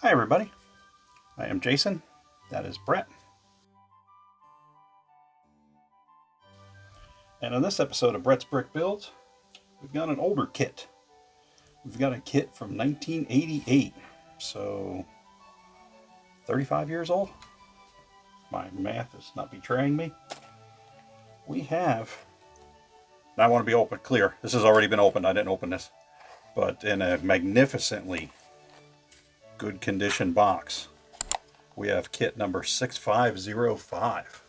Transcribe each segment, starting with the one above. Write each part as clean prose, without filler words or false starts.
Hi everybody, I am Jason, that is Brett, and on this episode of Brett's Brick Builds, we've got an older kit. We've got a kit from 1988, so 35 years old. My math is not betraying me. We have, now I want to be open, clear, this has already been opened, I didn't open this, but in a magnificently good condition box, we have kit number 6505.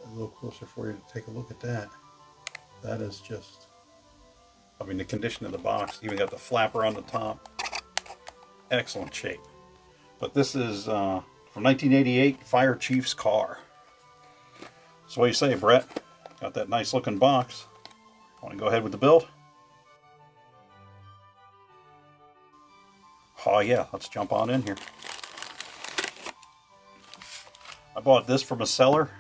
A little closer for you to take a look at that. That is just, I mean, the condition of the box, even got the flapper on the top, excellent shape. But this is from 1988 Fire Chief's car. So what do you say, Brett? Got that nice looking box. Want to go ahead with the build? Oh yeah, let's jump on in here. I bought this from a seller,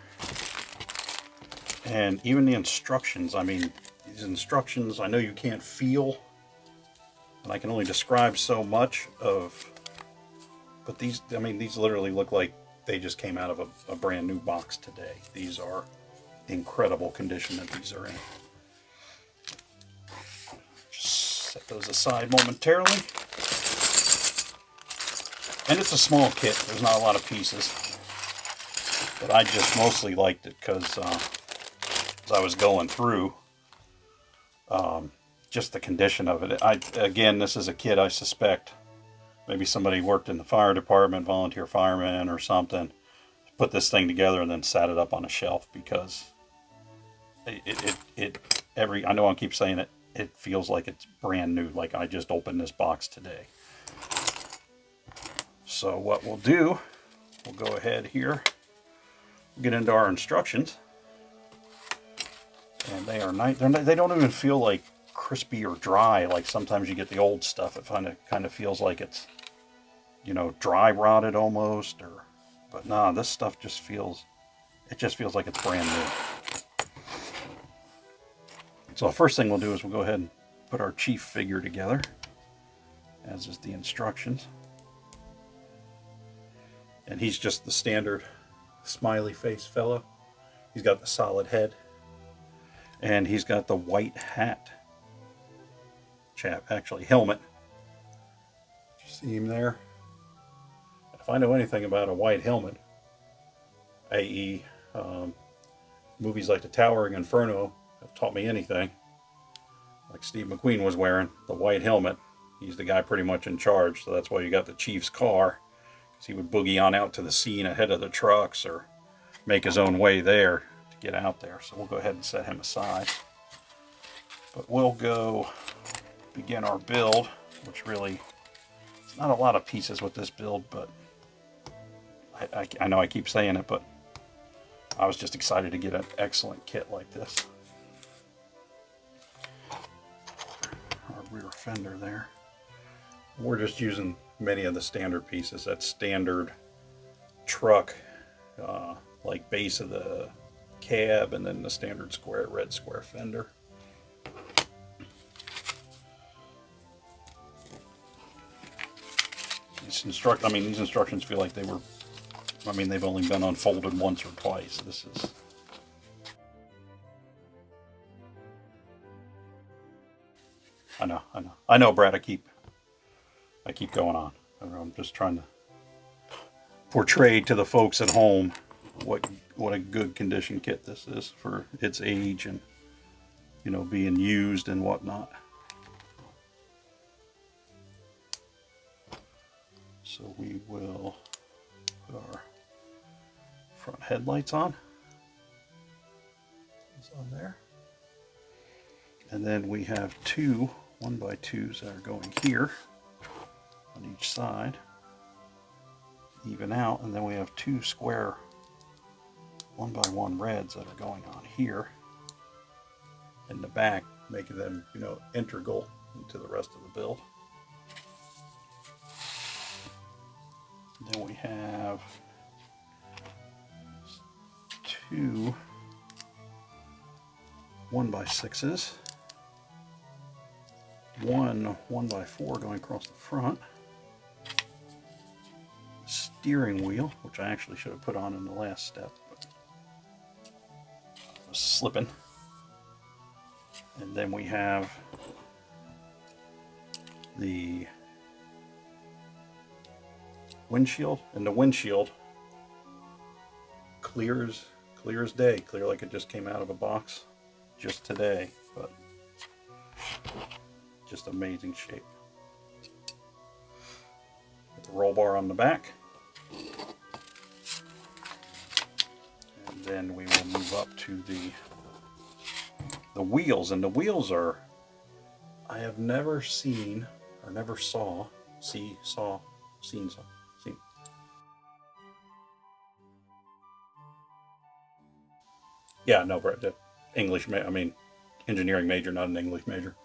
and even the instructions, I mean, these instructions, I know you can't feel, and I can only describe so much of, but these, I mean, these literally look like they just came out of a brand new box today. These are incredible condition that these are in. Just set those aside momentarily. And it's a small kit, there's not a lot of pieces, but I just mostly liked it because as I was going through, just the condition of it. Again, this is a kit I suspect maybe somebody worked in the fire department, volunteer fireman or something, put this thing together and then sat it up on a shelf, because I know I keep saying it, it feels like it's brand new, like I just opened this box today. So what we'll do, we'll go ahead here, get into our instructions, and they are nice. They don't even feel like crispy or dry like sometimes you get the old stuff. It kind of feels like it's, you know, dry rotted almost, or, but nah, this stuff just feels, it just feels like it's brand new. So the first thing we'll do is we'll go ahead and put our chief figure together, as is the instructions. And he's just the standard smiley face fellow. He's got the solid head, and he's got the white hat, helmet. You see him there? If I know anything about a white helmet, i.e. movies like The Towering Inferno have taught me anything, like Steve McQueen was wearing the white helmet, he's the guy pretty much in charge. So that's why you got the chief's car, because he would boogie on out to the scene ahead of the trucks or make his own way there to get out there. So we'll go ahead and set him aside, but we'll go begin our build, which really, it's not a lot of pieces with this build, but I know I keep saying it, but I was just excited to get an excellent kit like this. Our rear fender there. We're just using many of the standard pieces. That standard truck, like base of the cab, and then the standard square, red square fender. These instructions feel like they were, I mean, they've only been unfolded once or twice. This is, I know, Brad, I keep going on. I'm just trying to portray to the folks at home what a good condition kit this is for its age and, you know, being used and whatnot. So we will put our front headlights on. It's on there. And then we have two 1x2s that are going here on each side, even out, and then we have two square 1x1 reds that are going on here in the back, making them, you know, integral into the rest of the build. And then we have two 1x6s, one 1x4 going across the front, steering wheel, which I actually should have put on in the last step. But I was slipping. And then we have the windshield, and the windshield clear as day, clear like it just came out of a box just today, but just amazing shape. With the roll bar on the back, and then we will move up to the wheels, and the wheels are, I have never seen or never seen. Yeah, no, Brett, English, I mean, engineering major, not an English major.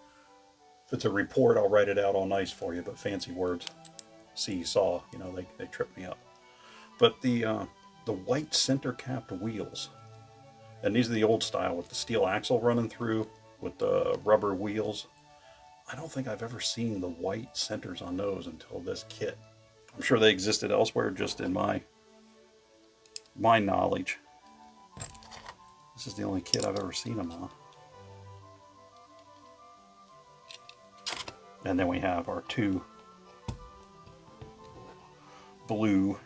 If it's a report, I'll write it out all nice for you, but fancy words, saw, you know, they trip me up. But the white center capped wheels, and these are the old style with the steel axle running through with the rubber wheels. I don't think I've ever seen the white centers on those until this kit. I'm sure they existed elsewhere, just in my knowledge. This is the only kit I've ever seen them on. And then we have our two blue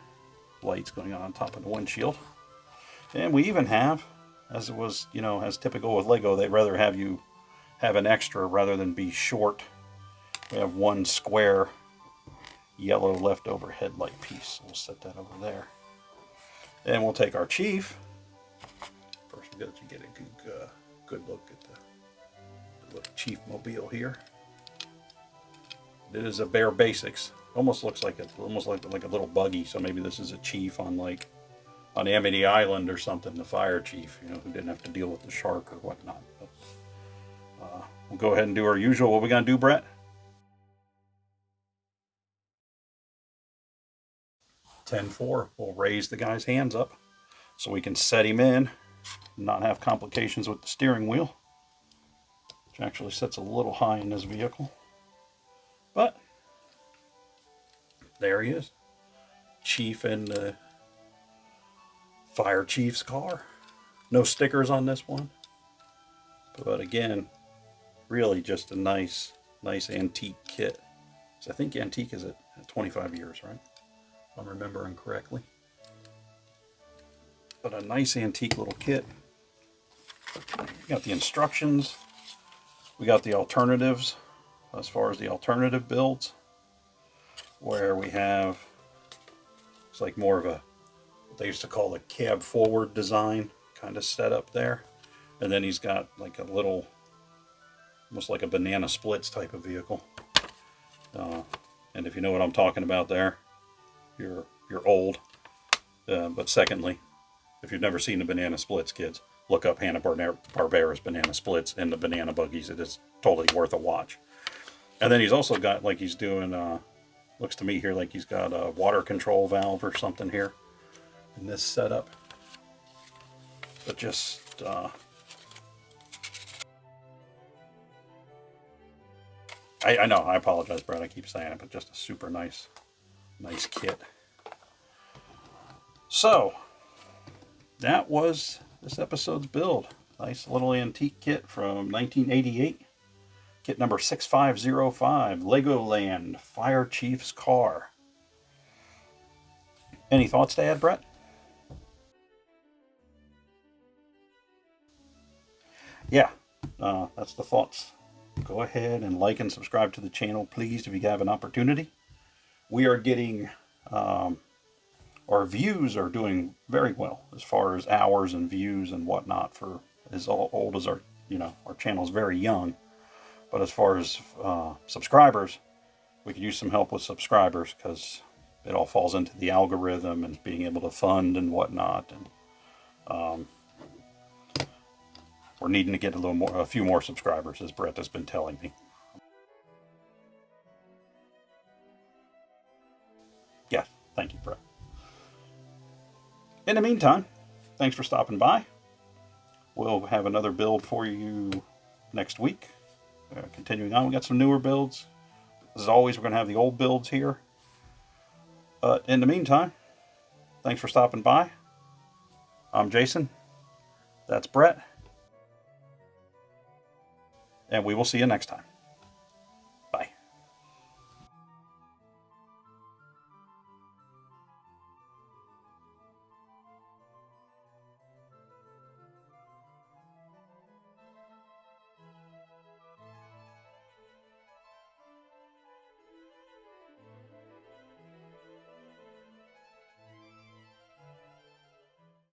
lights going on top of the windshield. And we even have, as it was, you know, as typical with Lego, they'd rather have you have an extra rather than be short. We have one square yellow leftover headlight piece. So we'll set that over there. And we'll take our Chief. First, we'll get a good look at the little Chief mobile here. It is a bare basics. Almost looks like a little buggy. So maybe this is a Chief on Amity Island or something. The fire chief, you know, who didn't have to deal with the shark or whatnot. But, we'll go ahead and do our usual. What are we gonna do, Brett? 10-4. We'll raise the guy's hands up so we can set him in, not have complications with the steering wheel, which actually sits a little high in this vehicle. But there he is, Chief in the fire chief's car. No stickers on this one, but again, really just a nice antique kit. So I think antique is at 25 years, right? If I'm remembering correctly. But a nice antique little kit. We got the instructions. We got the alternatives as far as the alternative builds, where we have, it's like more of a, what they used to call the cab forward design kind of setup there. And then he's got like a little, almost like a banana splits type of vehicle. And if you know what I'm talking about there, you're old. But secondly, if you've never seen the banana splits, kids, look up Hanna-Barbera's banana splits and the banana buggies. It is totally worth a watch. And then he's also got, like, he's doing, looks to me here like he's got a water control valve or something here in this setup. But just, I know, I apologize, Brad, I keep saying it, but just a super nice kit. So, that was this episode's build. Nice little antique kit from 1988. Kit number 6505, Legoland Fire Chief's Car. Any thoughts to add, Brett? Yeah, that's the thoughts. Go ahead and like and subscribe to the channel, please, if you have an opportunity. We are getting, our views are doing very well as far as hours and views and whatnot, for as old as our channel is very young. But as far as subscribers, we could use some help with subscribers, because it all falls into the algorithm and being able to fund and whatnot. And we're needing to get a few more subscribers, as Brett has been telling me. Yeah, thank you, Brett. In the meantime, thanks for stopping by. We'll have another build for you next week. Continuing on, we got some newer builds. As always, we're going to have the old builds here. But in the meantime, Thanks for stopping by. I'm Jason. That's Brett. And we will see you next time.